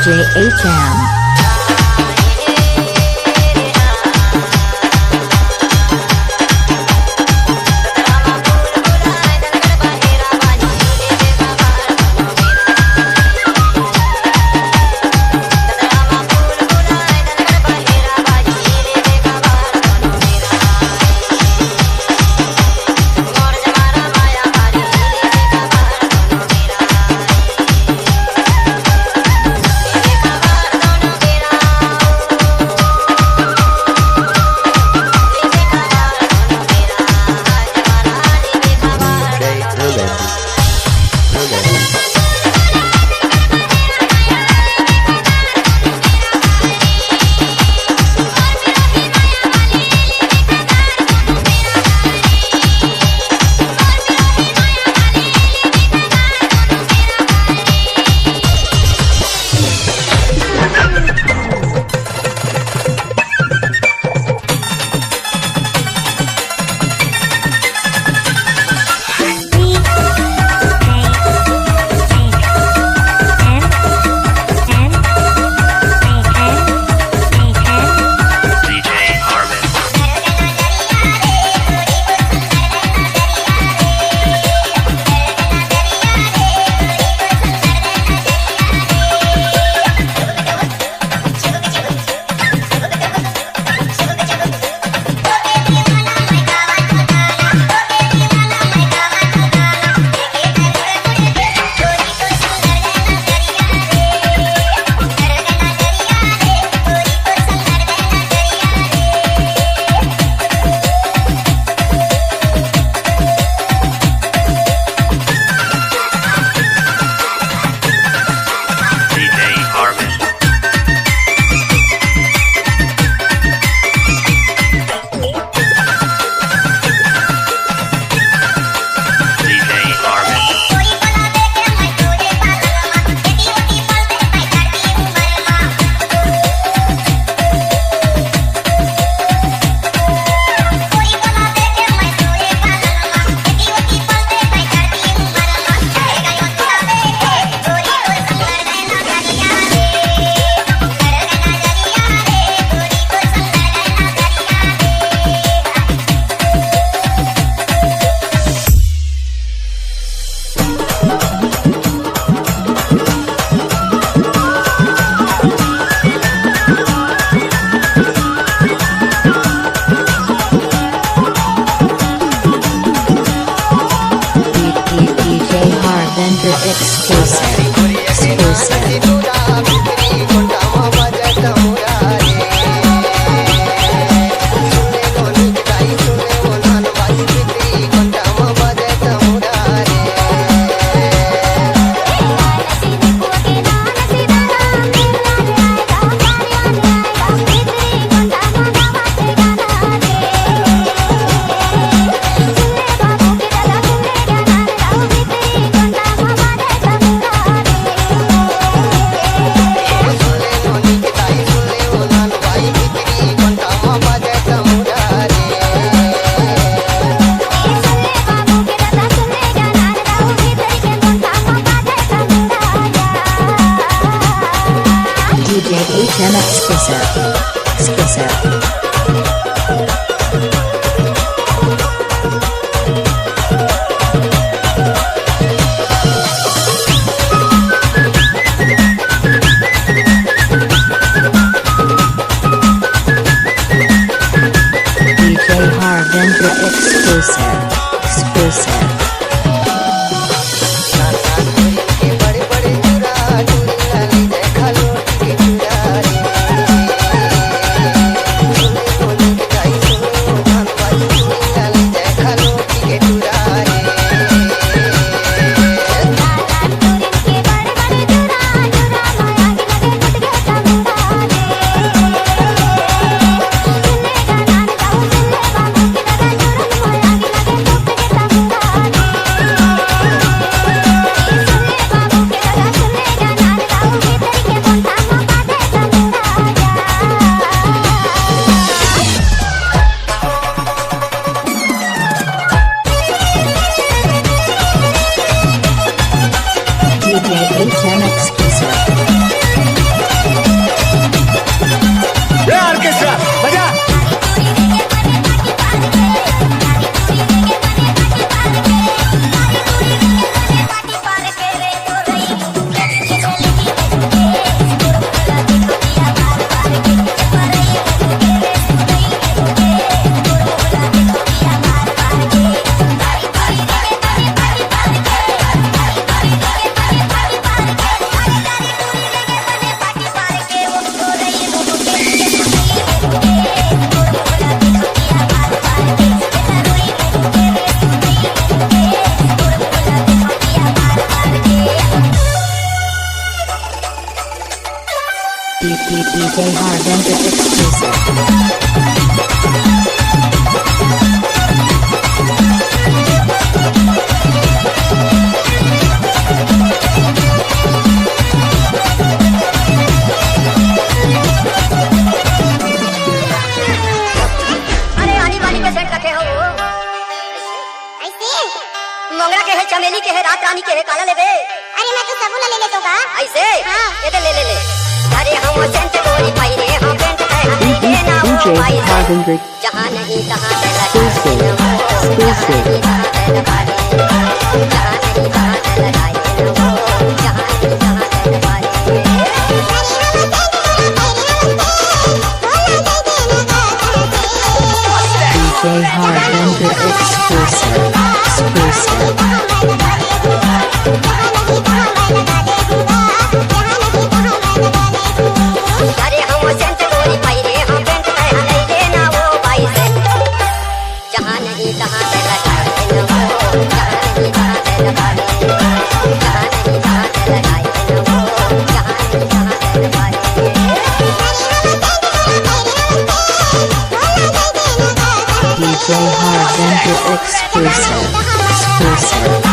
DJ HM. HM Exclusive. DJ Harvinder Exclusive. DJ Harvendra exclusive. अरे आनी बानी पे set रखे हो ऐसे मोंगरा के है, चमेली के है, रात रानी के है, काला लेबे अरे मैं तो सबूला ले लेतो का ऐसे हाँ। ये तो ले अरे हम सेंट गोरी पाइरे हम पेंट है हम ये ना हो DJ पाई Harvendra जहां नहीं तहां exclusive. Exclusive. DJ Harvendra exclusive. Exclusive. अरे हम सेंट गोरी पाइरे हम पेंट है हम ये ना हो पाई से जहां नहीं तहां लगाए न हो जहां नहीं तहां लगाए जहां नहीं तहां लगाए न हो जहां नहीं तहां लगाए DJ Harvendra exclusive. Exclusive.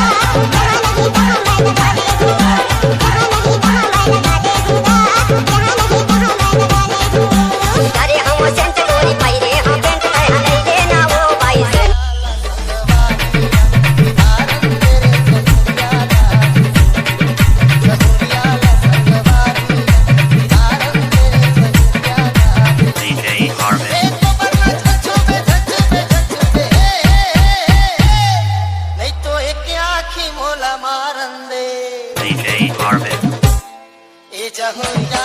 अरे हम सेंट गोरी पाइरे हम पेंट है हम ये ना हो पाई से DJ Harvin. नहीं तो एक आँखी मोला मारन दे DJ Harvin. ए जहुरिया